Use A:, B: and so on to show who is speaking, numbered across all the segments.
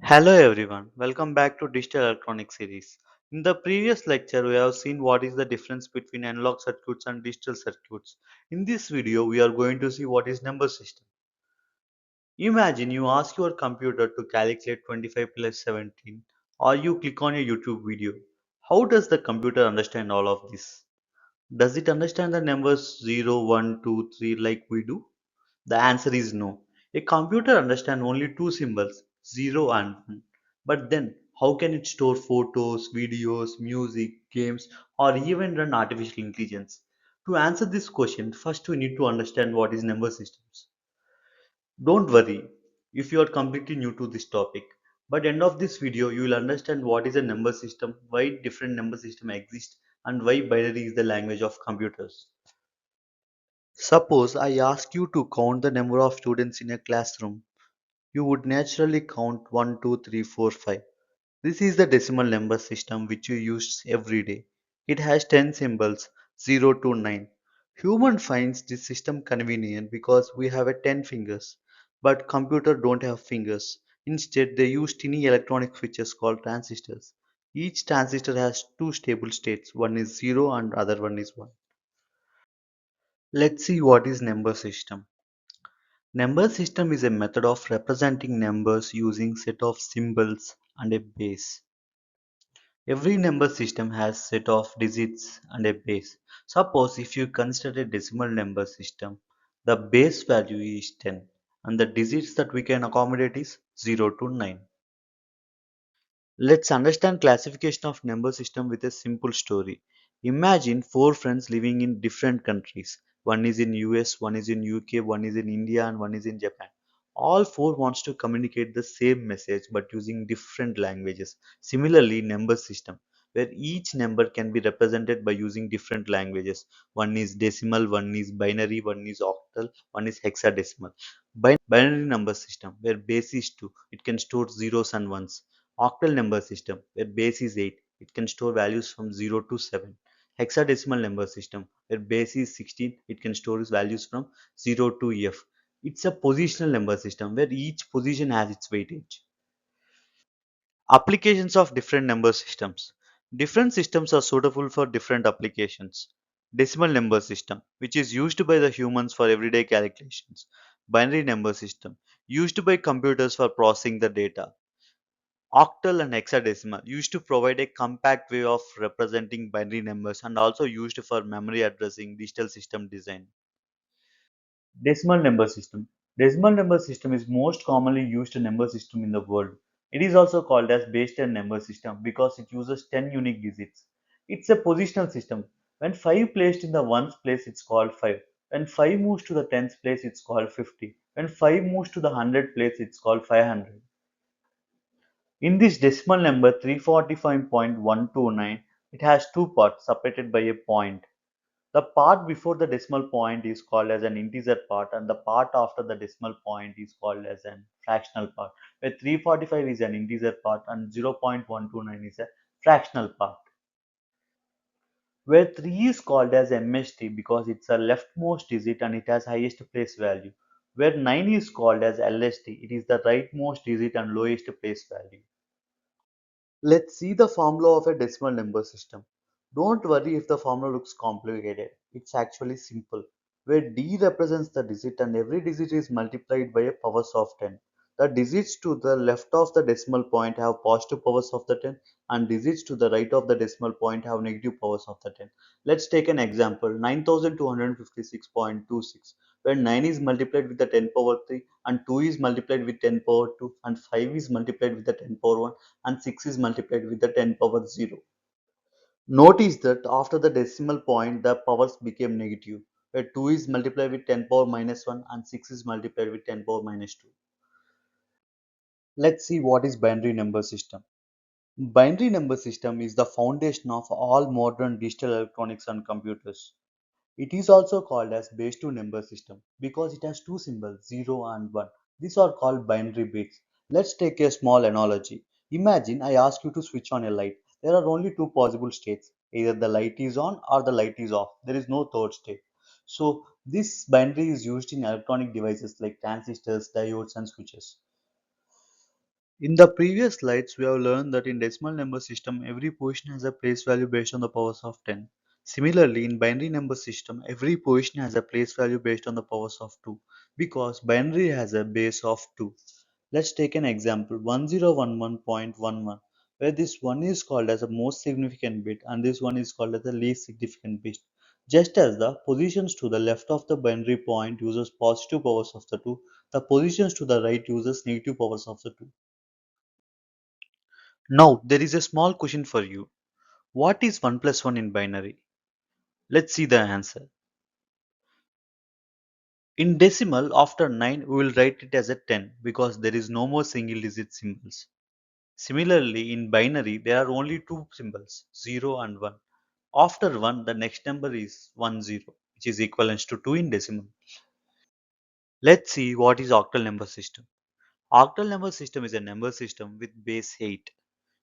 A: Hello everyone, welcome back to Digital Electronics series. In the previous lecture, we have seen what is the difference between analog circuits and digital circuits. In this video, we are going to see what is number system. Imagine you ask your computer to calculate 25 plus 17 or you click on a YouTube video. How does the computer understand all of this? Does it understand the numbers 0, 1, 2, 3 like we do? The answer is no. A computer understands only two symbols, 0 and 1. But then, how can it store photos, videos, music, games, or even run artificial intelligence? To answer this question, first we need to understand what is number systems. Don't worry if you are completely new to this topic. By the end of this video, you will understand what is a number system, why different number systems exist, and why binary is the language of computers. Suppose I ask you to count the number of students in a classroom. You would naturally count 1, 2, 3, 4, 5. This is the decimal number system which you use every day. It has 10 symbols 0 to 9. Human finds this system convenient because we have a 10 fingers, but computer don't have fingers. Instead, they use tiny electronic switches called transistors. Each transistor has two stable states, one is 0 and other one is 1. Let's see what is number system. Number system is a method of representing numbers using set of symbols and a base. Every number system has set of digits and a base. Suppose if you consider a decimal number system, the base value is 10 and the digits that we can accommodate is 0 to 9. Let's understand classification of number system with a simple story. Imagine four friends living in different countries. One is in US, one is in UK, one is in India and one is in Japan. All four wants to communicate the same message but using different languages. Similarly, number system where each number can be represented by using different languages. One is decimal, one is binary, one is octal, one is hexadecimal. Binary number system where base is 2, it can store zeros and ones. Octal number system, where base is 8, it can store values from 0 to 7. Hexadecimal number system, where base is 16, it can store values from 0 to F. It's a positional number system where each position has its weightage. Applications of different number systems. Different systems are suitable for different applications. Decimal number system, which is used by the humans for everyday calculations. Binary number system, used by computers for processing the data. Octal and hexadecimal used to provide a compact way of representing binary numbers and also used for memory addressing digital system design. Decimal number system. Decimal number system is most commonly used number system in the world. It is also called as base 10 number system because it uses 10 unique digits. It's a positional system. When 5 placed in the ones place it's called 5. When 5 moves to the tens place it's called 50. When 5 moves to the hundred place it's called 500. In this decimal number 345.129, it has two parts separated by a point. The part before the decimal point is called as an integer part and the part after the decimal point is called as an fractional part, where 345 is an integer part and 0.129 is a fractional part. Where 3 is called as MST because it's a leftmost digit and it has highest place value. Where 9 is called as LST, it is the rightmost digit and lowest place value. Let's see the formula of a decimal number system. Don't worry if the formula looks complicated. It's actually simple. Where d represents the digit and every digit is multiplied by a powers of 10. The digits to the left of the decimal point have positive powers of the 10 and digits to the right of the decimal point have negative powers of the 10. Let's take an example 9256.26 where 9 is multiplied with the 10 power 3 and 2 is multiplied with 10 power 2 and 5 is multiplied with the 10 power 1 and 6 is multiplied with the 10 power 0. Notice that after the decimal point the powers became negative, where 2 is multiplied with 10 power minus 1 and 6 is multiplied with 10 power minus 2. Let's see what is binary number system. Binary number system is the foundation of all modern digital electronics and computers. It is also called as base 2 number system because it has two symbols 0 and 1. These are called binary bits. Let's take a small analogy. Imagine I ask you to switch on a light. There are only two possible states. Either the light is on or the light is off. There is no third state. So this binary is used in electronic devices like transistors, diodes and switches. In the previous slides, we have learned that in decimal number system, every position has a place value based on the powers of 10. Similarly, in binary number system, every position has a place value based on the powers of 2 because binary has a base of 2. Let's take an example 1011.11 where this 1 is called as the most significant bit and this one is called as the least significant bit. Just as the positions to the left of the binary point uses positive powers of the 2, the positions to the right uses negative powers of the 2. Now, there is a small question for you. What is 1 plus 1 in binary? Let's see the answer. In decimal, after 9, we will write it as a 10 because there is no more single digit symbols. Similarly, in binary, there are only two symbols, 0 and 1. After 1, the next number is 10, which is equivalent to 2 in decimal. Let's see what is octal number system. Octal number system is a number system with base 8.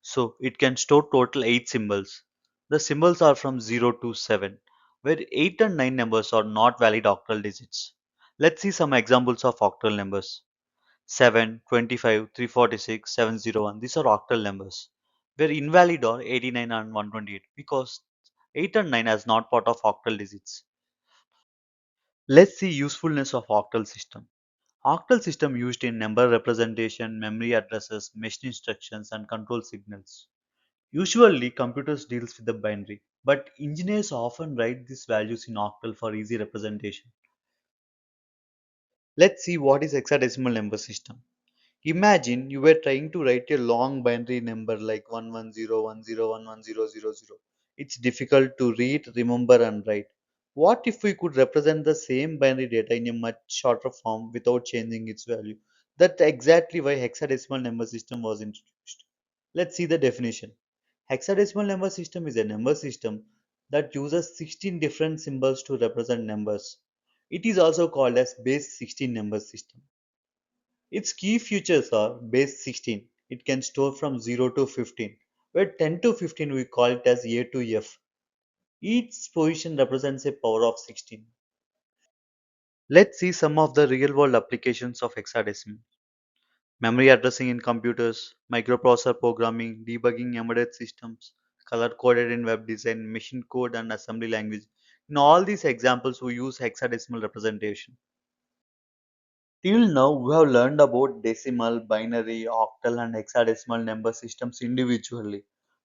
A: So it can store total 8 symbols. The symbols are from 0 to 7, where 8 and 9 numbers are not valid octal digits. Let's see some examples of octal numbers. 7, 25, 346, 701. These are octal numbers. Where invalid are 89 and 128 because 8 and 9 is not part of octal digits. Let's see usefulness of octal system. Octal system used in number representation, memory addresses, machine instructions, and control signals. Usually, computers deals with the binary, but engineers often write these values in octal for easy representation. Let's see what is hexadecimal number system. Imagine you were trying to write a long binary number like 11010110000. It's difficult to read, remember, and write. What if we could represent the same binary data in a much shorter form without changing its value? That's exactly why hexadecimal number system was introduced. Let's see the definition. Hexadecimal number system is a number system that uses 16 different symbols to represent numbers. It is also called as base 16 number system. Its key features are base 16. It can store from 0 to 15, where 10 to 15 we call it as A to F. Each position represents a power of 16. Let's see some of the real world applications of hexadecimal. Memory addressing in computers, microprocessor programming, debugging embedded systems, color coded in web design, machine code, and assembly language. In all these examples, we use hexadecimal representation. Till now, we have learned about decimal, binary, octal, and hexadecimal number systems individually.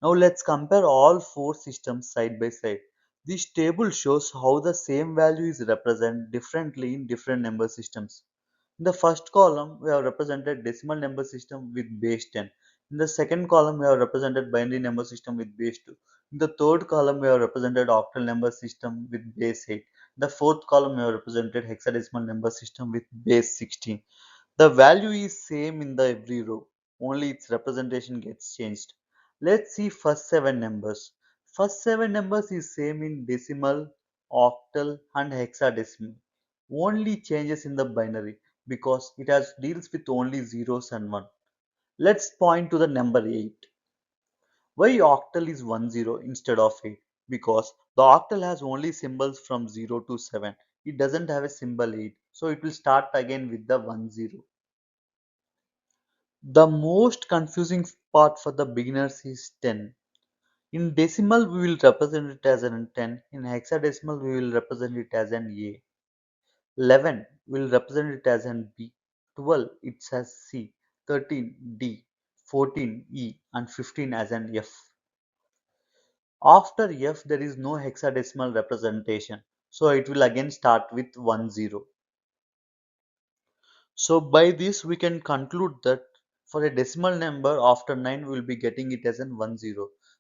A: Now, let's compare all four systems side by side. This table shows how the same value is represented differently in different number systems. In the first column, we have represented decimal number system with base 10. In the second column, we have represented binary number system with base 2. In the third column, we have represented octal number system with base 8. The fourth column, we have represented hexadecimal number system with base 16. The value is same in the every row, only its representation gets changed. Let's see first 7 numbers. First 7 numbers is same in decimal, octal and hexadecimal. Only changes in the binary because it has deals with only zeros and 1. Let's point to the number 8. Why octal is 10 instead of 8? Because the octal has only symbols from 0 to 7. It doesn't have a symbol 8. So it will start again with the 10. The most confusing part for the beginners is 10. In decimal we will represent it as an 10. In hexadecimal we will represent it as an A. 11 will represent it as an B. 12 it has C. 13 D. 14 E and 15 as an F. After F there is no hexadecimal representation. So it will again start with 10. So by this we can conclude that for a decimal number after 9 we will be getting it as an 10.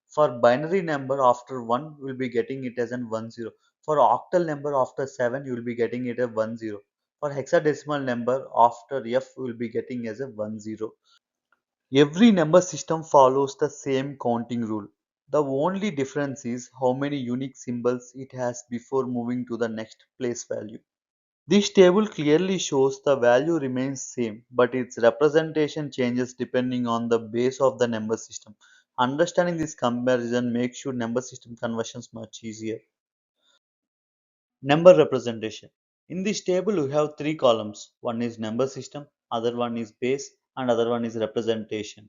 A: For binary number after 1 we will be getting it as an 10. For octal number after 7 you will be getting it as 10. For hexadecimal number after F we will be getting as a 10. Every number system follows the same counting rule. The only difference is how many unique symbols it has before moving to the next place value. This table clearly shows the value remains same, but its representation changes depending on the base of the number system. Understanding this comparison makes your number system conversions much easier. Number representation. In this table we have three columns. One is number system, other one is base, and other one is representation.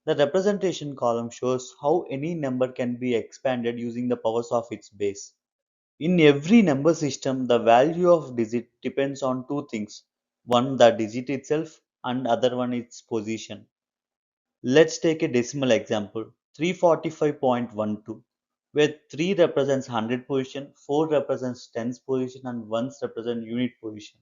A: The representation column shows how any number can be expanded using the powers of its base. In every number system, the value of digit depends on two things. One, the digit itself, and other one its position. Let's take a decimal example, 345.12, where 3 represents 100 position, 4 represents tens position, and 1 represents unit position.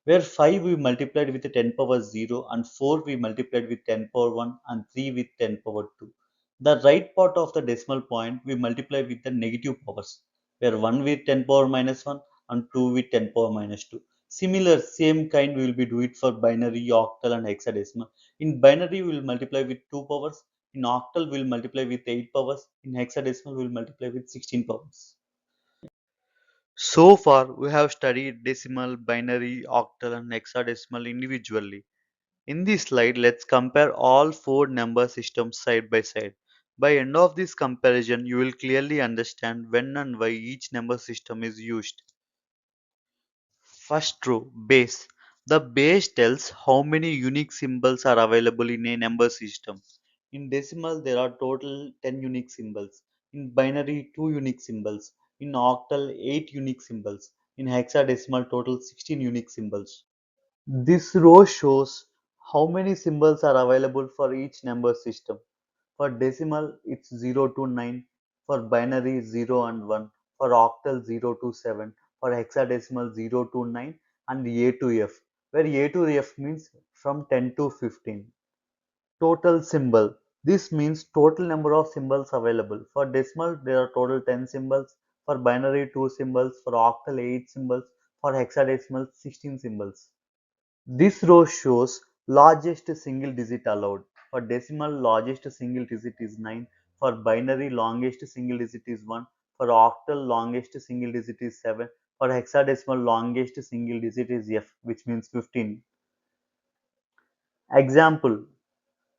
A: Where 5 we multiplied with 10 power 0, and 4 we multiplied with 10 power 1, and 3 with 10 power 2. The right part of the decimal point we multiply with the negative powers, where 1 with 10 power minus 1 and 2 with 10 power minus 2. Similar, same kind we will be do it for binary, octal and hexadecimal. In binary we will multiply with 2 powers, in octal we will multiply with 8 powers, in hexadecimal we will multiply with 16 powers. So far, we have studied decimal, binary, octal, and hexadecimal individually. In this slide, let's compare all four number systems side by side. By end of this comparison, you will clearly understand when and why each number system is used. First row, base. The base tells how many unique symbols are available in a number system. In decimal, there are total 10 unique symbols. In binary, 2 unique symbols. In octal, 8 unique symbols. In hexadecimal, total 16 unique symbols. This row shows how many symbols are available for each number system. For decimal, it's 0 to 9. For binary, 0 and 1. For octal, 0 to 7. For hexadecimal, 0 to 9. And A to F, where A to F means from 10 to 15. Total symbol. This means total number of symbols available. For decimal, there are total 10 symbols. For binary, 2 symbols. For octal, 8 symbols. For hexadecimal, 16 symbols. This row shows largest single digit allowed. For decimal, largest single digit is 9. For binary, longest single digit is 1. For octal, longest single digit is 7. For hexadecimal, longest single digit is F, which means 15. Example,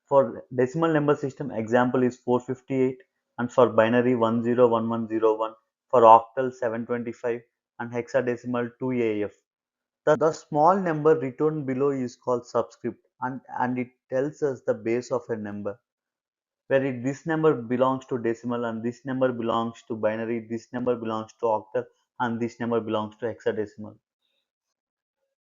A: for decimal number system, example is 458, and for binary 101101, for octal 725, and hexadecimal 2AF. The small number written below is called subscript, and it tells us the base of a number. Where this number belongs to decimal, and this number belongs to binary, this number belongs to octal, and this number belongs to hexadecimal.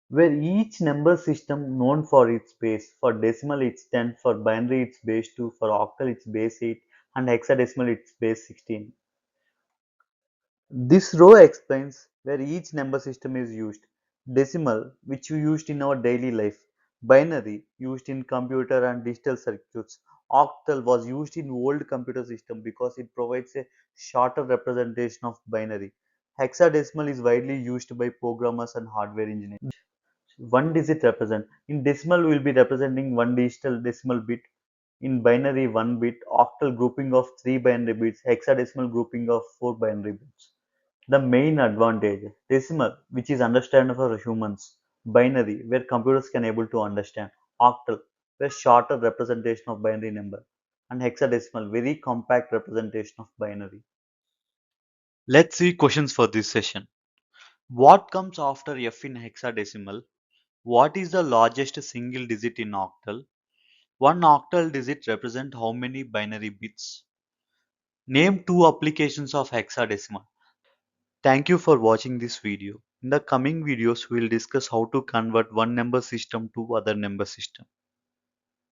A: Where each number system known for its base. For decimal it's 10, for binary it's base 2, for octal it's base 8, and hexadecimal it's base 16. This row explains where each number system is used. Decimal, which you used in our daily life. Binary, used in computer and digital circuits. Octal was used in old computer system because it provides a shorter representation of binary. Hexadecimal is widely used by programmers and hardware engineers. One digit represent. In decimal, we will be representing one digital decimal bit. In binary, one bit. Octal grouping of three binary bits. Hexadecimal grouping of four binary bits. The main advantage, decimal, which is understandable for humans, binary, where computers can able to understand, octal, where shorter representation of binary number, and hexadecimal, very compact representation of binary. Let's see questions for this session. What comes after F in hexadecimal? What is the largest single digit in octal? One octal digit represents how many binary bits? Name two applications of hexadecimal. Thank you for watching this video. In the coming videos, we will discuss how to convert one number system to other number system.